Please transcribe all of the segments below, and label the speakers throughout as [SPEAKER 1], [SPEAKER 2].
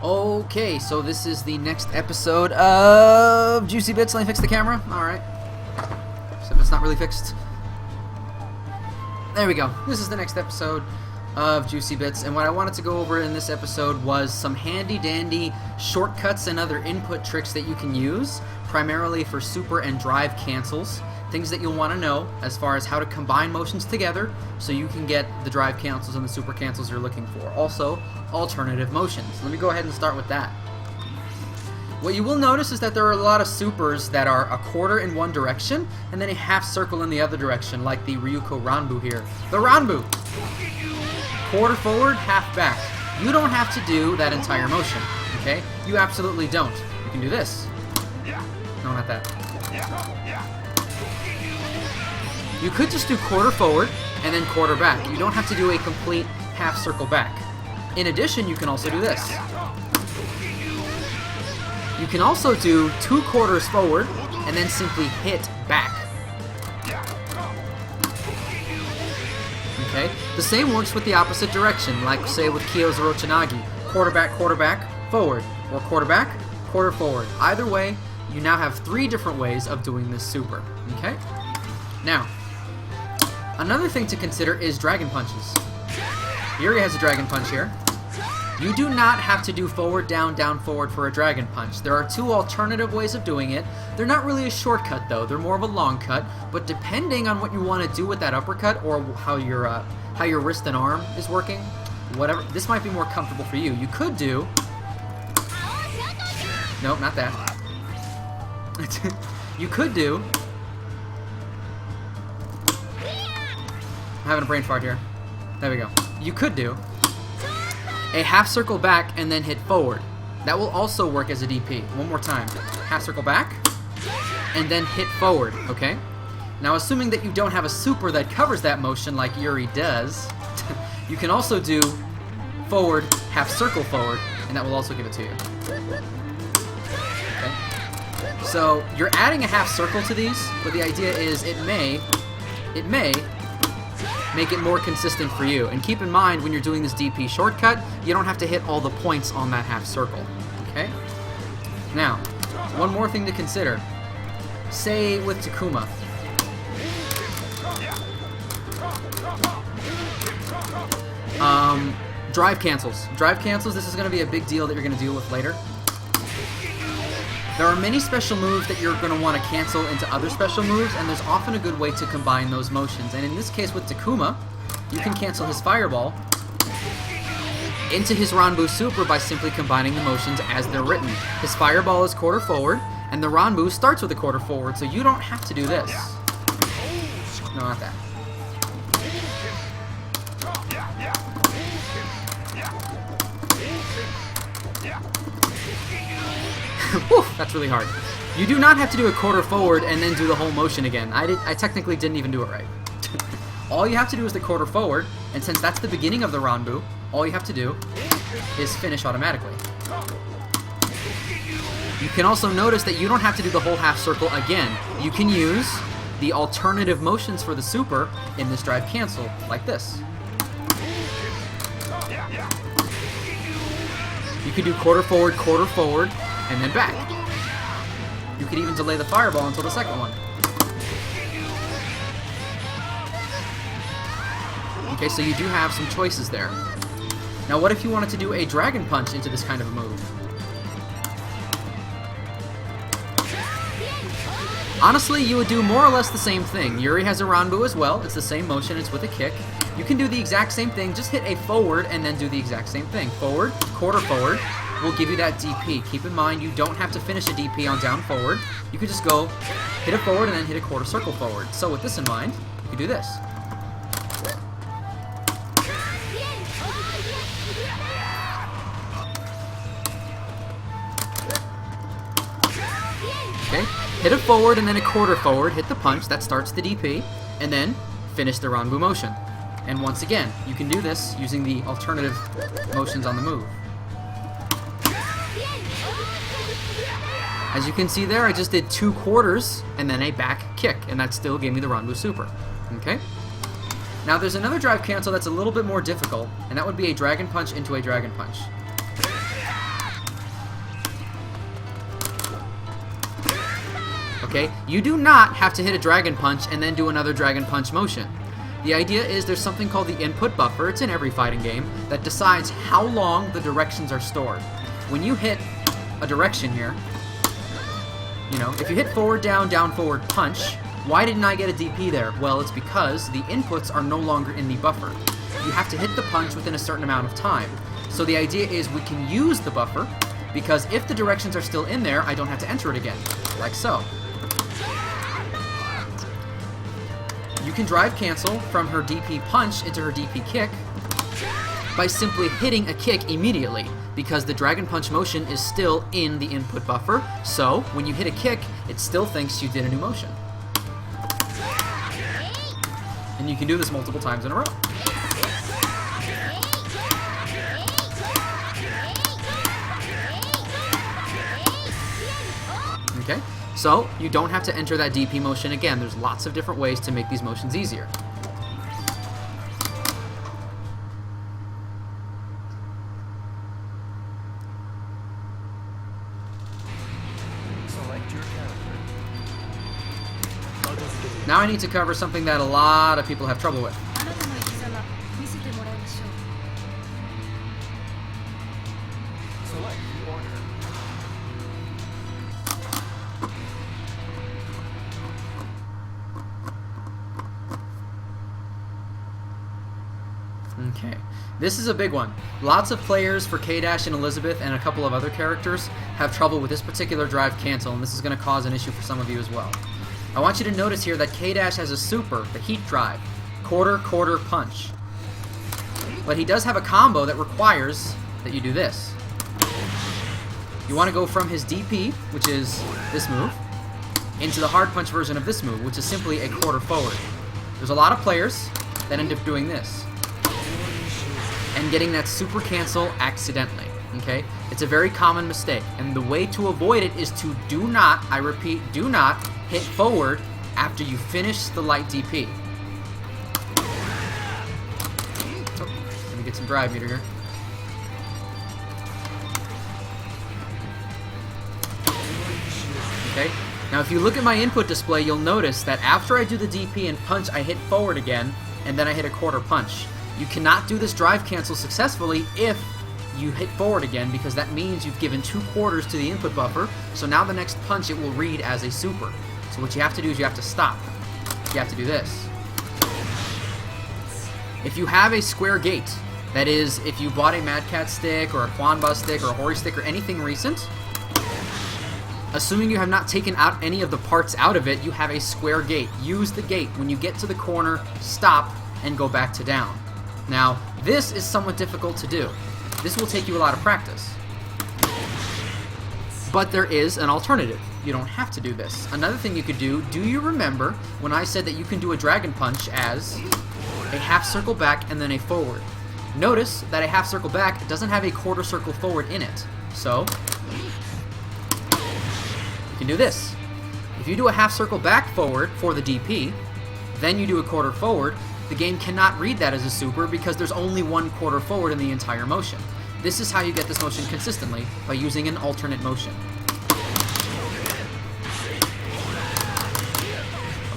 [SPEAKER 1] Okay, so this is the next episode of Juicy Bits. Let me fix the camera. Alright. Except it's not really fixed. There we go. This is the next episode of Juicy Bits, and what I wanted to go over in this episode was some handy-dandy shortcuts and other input tricks that you can use, primarily for super and drive cancels. Things that you'll want to know as far as how to combine motions together so you can get the drive cancels and the super cancels you're looking for. Also, alternative motions. Let me go ahead and start with that. What you will notice is that there are a lot of supers that are a quarter in one direction and then a half circle in the other direction, like the Ryuko Ranbu here. The Ranbu! Quarter forward, half back. You don't have to do that entire motion, okay? You absolutely don't. You can do this. No, not that. You could just do quarter forward and then quarter back. You don't have to do a complete half circle back. In addition, you can also do this. You can also do 2 quarters forward and then simply hit back. Okay? The same works with the opposite direction, like say with Kyo's Orochanagi. Quarter back, forward. Or quarter back, quarter forward. Either way, you now have 3 different ways of doing this super. Okay? Now, another thing to consider is dragon punches. Yuri has a dragon punch here. You do not have to do forward, down, down, forward for a dragon punch. There are 2 alternative ways of doing it. They're not really a shortcut though, they're more of a long cut, but depending on what you want to do with that uppercut or how your wrist and arm is working, whatever, this might be more comfortable for you. You could do... Nope, not that. You could do... I'm having a brain fart here. There we go. You could do a half circle back and then hit forward. That will also work as a DP. One more time. Half circle back and then hit forward, okay? Now, assuming that you don't have a super that covers that motion like Yuri does, you can also do forward, half circle forward, and that will also give it to you. Okay? So, you're adding a half circle to these, but the idea is it may make it more consistent for you. And keep in mind, when you're doing this DP shortcut, you don't have to hit all the points on that half circle. Okay? Now, one more thing to consider. Say with Takuma. Drive cancels. Drive cancels, this is going to be a big deal that you're going to deal with later. There are many special moves that you're going to want to cancel into other special moves, and there's often a good way to combine those motions. And in this case with Takuma, you can cancel his Fireball into his Ranbu Super by simply combining the motions as they're written. His Fireball is quarter forward, and the Ranbu starts with a quarter forward, so you don't have to do this. No, not that. Whew, that's really hard. You do not have to do a quarter forward and then do the whole motion again. I technically didn't even do it right. All you have to do is the quarter forward, and since that's the beginning of the Ranbu, all you have to do is finish automatically. You can also notice that you don't have to do the whole half circle again. You can use the alternative motions for the super in this drive cancel, like this. You can do quarter forward, and then back. You could even delay the Fireball until the second one. Okay, so you do have some choices there. Now what if you wanted to do a Dragon Punch into this kind of a move? Honestly, you would do more or less the same thing. Yuri has a Ranbu as well. It's the same motion, it's with a kick. You can do the exact same thing, just hit a forward and then do the exact same thing. Forward, quarter forward will give you that DP. Keep in mind, you don't have to finish a DP on down forward. You could just go hit a forward and then hit a quarter circle forward. So with this in mind, you could do this. Okay, hit a forward and then a quarter forward, hit the punch, that starts the DP, and then finish the Ranbu motion. And once again, you can do this using the alternative motions on the move. As you can see there, I just did 2 quarters and then a back kick, and that still gave me the Ranbu Super. Okay? Now there's another drive cancel that's a little bit more difficult, and that would be a Dragon Punch into a Dragon Punch. Okay? You do not have to hit a Dragon Punch and then do another Dragon Punch motion. The idea is there's something called the input buffer, it's in every fighting game, that decides how long the directions are stored. When you hit a direction here, you know, if you hit forward, down, forward, punch, why didn't I get a DP there? Well, it's because the inputs are no longer in the buffer. You have to hit the punch within a certain amount of time. So the idea is we can use the buffer, because if the directions are still in there, I don't have to enter it again, like so. You can drive cancel from her DP punch into her DP kick by simply hitting a kick immediately, because the Dragon Punch motion is still in the input buffer, so when you hit a kick, it still thinks you did a new motion. And you can do this multiple times in a row. Okay, so you don't have to enter that DP motion again. There's lots of different ways to make these motions easier. Now I need to cover something that a lot of people have trouble with. Okay, this is a big one. Lots of players for K-Dash and Elizabeth and a couple of other characters have trouble with this particular drive cancel, and this is going to cause an issue for some of you as well. I want you to notice here that K-Dash has a super, the heat drive, quarter punch. But he does have a combo that requires that you do this. You want to go from his DP, which is this move, into the hard punch version of this move, which is simply a quarter forward. There's a lot of players that end up doing this and getting that super cancel accidentally, okay? It's a very common mistake, and the way to avoid it is to do not, I repeat, do not hit forward after you finish the light DP. Oh, let me get some drive meter here. Okay, now if you look at my input display, you'll notice that after I do the DP and punch, I hit forward again, and then I hit a quarter punch. You cannot do this drive cancel successfully if you hit forward again, because that means you've given 2 quarters to the input buffer, so now the next punch it will read as a super. So what you have to do is you have to stop. You have to do this. If you have a square gate, that is, if you bought a Mad Cat stick or a Quanba stick or a Hori stick or anything recent, assuming you have not taken out any of the parts out of it, you have a square gate. Use the gate. When you get to the corner, stop and go back to down. Now, this is somewhat difficult to do. This will take you a lot of practice. But there is an alternative. You don't have to do this. Another thing you could do you remember when I said that you can do a Dragon Punch as a half circle back and then a forward? Notice that a half circle back doesn't have a quarter circle forward in it. So, you can do this. If you do a half circle back forward for the DP, then you do a quarter forward, the game cannot read that as a super because there's only 1 quarter forward in the entire motion. This is how you get this motion consistently, by using an alternate motion.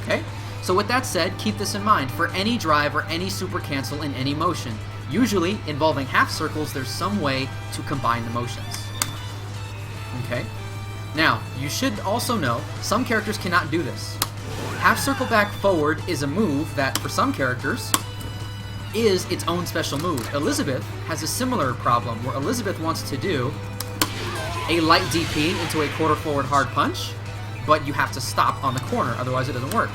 [SPEAKER 1] Okay? So with that said, keep this in mind. For any drive or any super cancel in any motion, usually involving half circles, there's some way to combine the motions. Okay? Now, you should also know, some characters cannot do this. Half circle back forward is a move that, for some characters, is its own special move. Elizabeth has a similar problem, where Elizabeth wants to do a light DP into a quarter forward hard punch, but you have to stop on the corner, otherwise it doesn't work.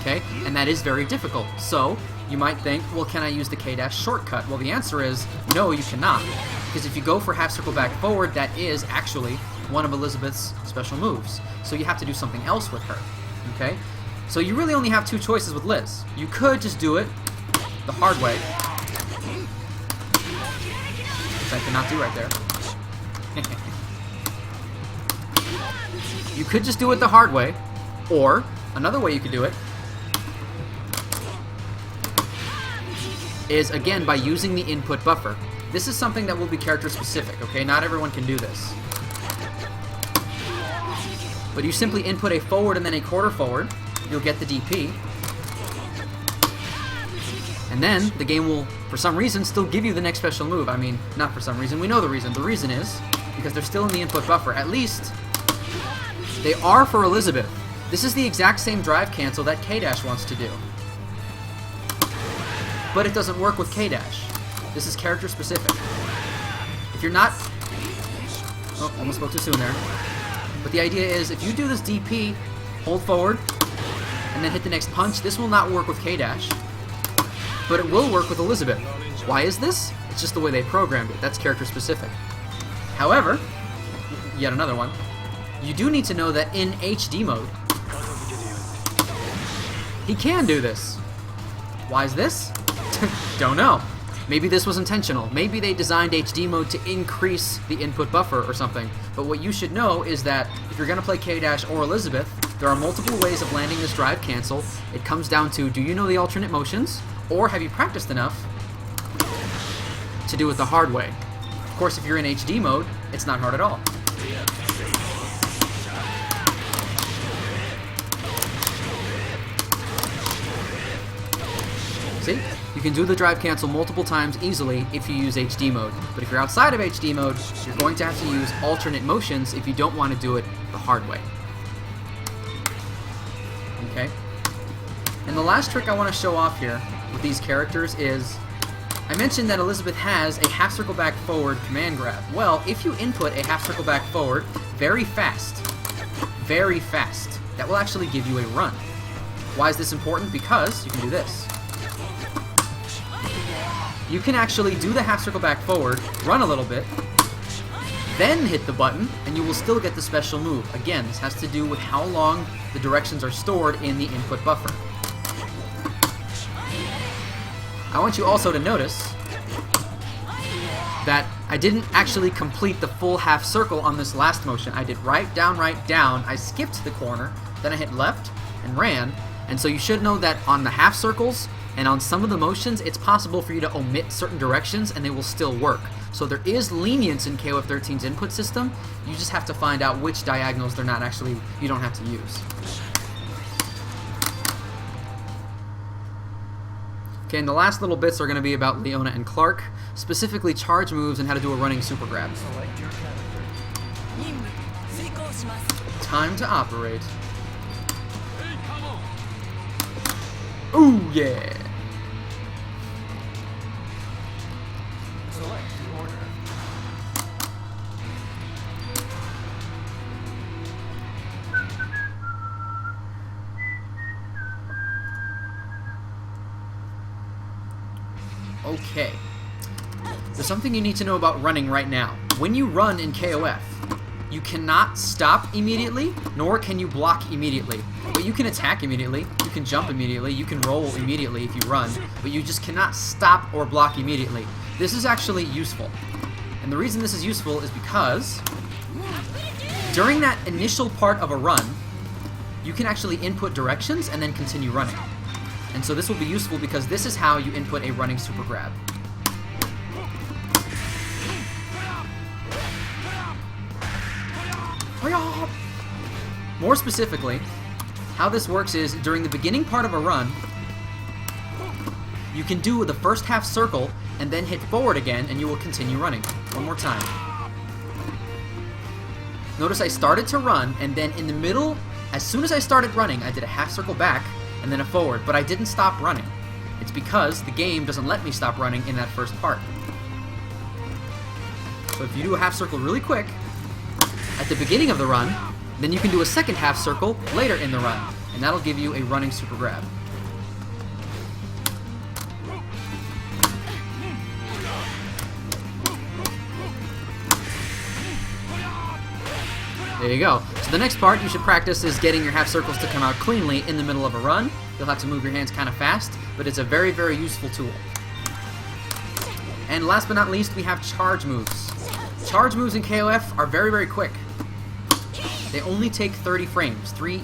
[SPEAKER 1] Okay? And that is very difficult. So, you might think, well, can I use the K-Dash shortcut? Well, the answer is, no, you cannot. Because if you go for half circle back forward, that is actually one of Elizabeth's special moves. So you have to do something else with her. Okay? So you really only have 2 choices with Liz. You could just do it the hard way, which I cannot do right there. You could just do it the hard way, or another way you could do it is, again, by using the input buffer. This is something that will be character specific, okay? Not everyone can do this. But you simply input a forward and then a quarter forward, you'll get the DP. And then the game will, for some reason, still give you the next special move. I mean, not for some reason. We know the reason. The reason is because they're still in the input buffer. At least they are for Elizabeth. This is the exact same drive cancel that K-Dash wants to do. But it doesn't work with K-Dash. This is character specific. If you're not... Oh, almost spoke too soon there. But the idea is, if you do this DP, hold forward, and then hit the next punch, this will not work with K-Dash, but it will work with Elizabeth. Why is this? It's just the way they programmed it. That's character specific. However, yet another one, you do need to know that in HD mode, he can do this. Why is this? Don't know. Maybe this was intentional. Maybe they designed HD mode to increase the input buffer or something. But what you should know is that if you're going to play K-Dash or Elizabeth, there are multiple ways of landing this drive cancel. It comes down to, do you know the alternate motions? Or have you practiced enough to do it the hard way? Of course, if you're in HD mode, it's not hard at all. See? You can do the drive cancel multiple times easily if you use HD mode. But if you're outside of HD mode, you're going to have to use alternate motions if you don't want to do it the hard way. Okay? And the last trick I want to show off here with these characters is, I mentioned that Elizabeth has a half circle back forward command grab. Well, if you input a half circle back forward very fast, that will actually give you a run. Why is this important? Because you can do this. You can actually do the half circle back forward, run a little bit, then hit the button, and you will still get the special move. Again, this has to do with how long the directions are stored in the input buffer. I want you also to notice that I didn't actually complete the full half circle on this last motion. I did right, down, I skipped the corner, then I hit left and ran, and so you should know that on the half circles, and on some of the motions, it's possible for you to omit certain directions and they will still work. So there is lenience in KOF13's input system. You just have to find out which diagonals they're not actually, you don't have to use. Okay, and the last little bits are going to be about Leona and Clark, specifically charge moves and how to do a running super grab. Time to operate. Ooh, yeah! Okay. There's something you need to know about running right now. When you run in KOF, you cannot stop immediately, nor can you block immediately. But you can attack immediately, you can jump immediately, you can roll immediately if you run, but you just cannot stop or block immediately. This is actually useful. And the reason this is useful is because during that initial part of a run, you can actually input directions and then continue running. And so this will be useful because this is how you input a running super grab. More specifically, how this works is during the beginning part of a run, you can do the first half circle and then hit forward again and you will continue running. One more time. Notice I started to run and then in the middle, as soon as I started running, I did a half circle back and then a forward, but I didn't stop running. It's because the game doesn't let me stop running in that first part. So if you do a half circle really quick at the beginning of the run, then you can do a second half circle later in the run, and that'll give you a running super grab. There you go. So the next part you should practice is getting your half circles to come out cleanly in the middle of a run. You'll have to move your hands kind of fast, but it's a very, very useful tool. And last but not least, we have charge moves. Charge moves in KOF are very, very quick. They only take 30 frames, 30,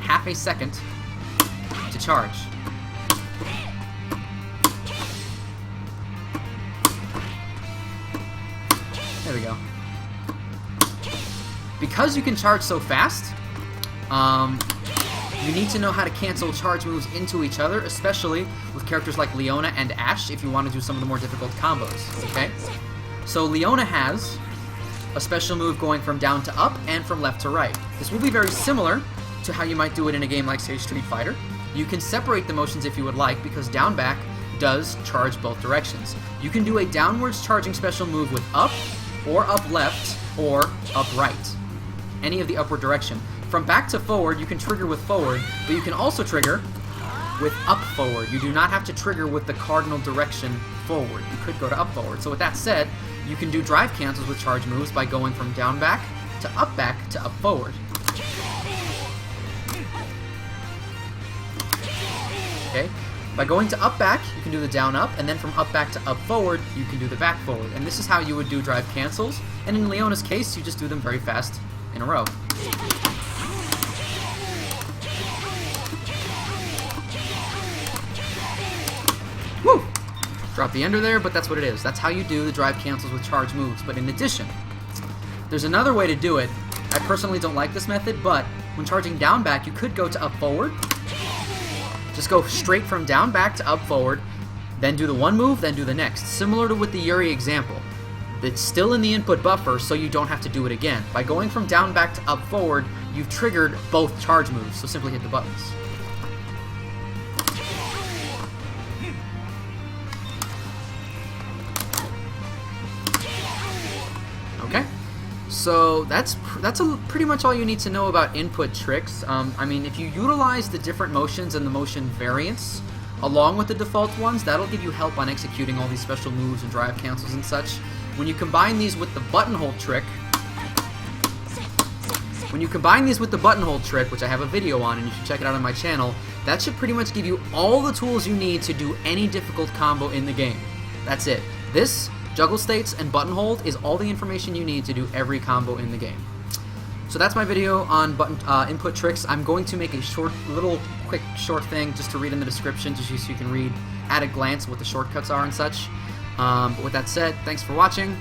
[SPEAKER 1] half a second to charge. There we go. Because you can charge so fast, You need to know how to cancel charge moves into each other, especially with characters like Leona and Ashe if you want to do some of the more difficult combos, okay? So Leona has a special move going from down to up and from left to right. This will be very similar to how you might do it in a game like, say, Street Fighter. You can separate the motions if you would like, because down back does charge both directions. You can do a downwards charging special move with up, or up left, or up right. Any of the upward direction. From back to forward, you can trigger with forward, but you can also trigger with up forward. You do not have to trigger with the cardinal direction forward. You could go to up forward. So with that said, you can do drive cancels with charge moves by going from down back to up forward. Okay? By going to up back, you can do the down up, and then from up back to up forward, you can do the back forward. And this is how you would do drive cancels. And in Leona's case, you just do them very fast in a row. Woo! Drop the ender there, but that's what it is. That's how you do the drive cancels with charge moves. But in addition, there's another way to do it. I personally don't like this method, but when charging down back, you could go to up forward. Just go straight from down back to up forward, then do the one move, then do the next. Similar to with the Yuri example. It's still in the input buffer, so you don't have to do it again. By going from down back to up forward, you've triggered both charge moves, so simply hit the buttons. Okay, so that's pretty much all you need to know about input tricks. I mean, if you utilize the different motions and the motion variants along with the default ones, that'll give you help on executing all these special moves and drive cancels and such. When you combine these with the buttonhole trick, which I have a video on and you should check it out on my channel, that should pretty much give you all the tools you need to do any difficult combo in the game. That's it. This, juggle states, and button hold is all the information you need to do every combo in the game. So that's my video on input tricks. I'm going to make a quick short thing just to read in the description, just so you can read at a glance what the shortcuts are and such. But with that said, thanks for watching.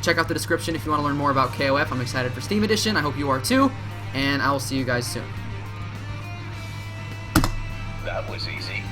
[SPEAKER 1] Check out the description if you want to learn more about KOF. I'm excited for Steam Edition. I hope you are too. And I will see you guys soon.
[SPEAKER 2] That was easy.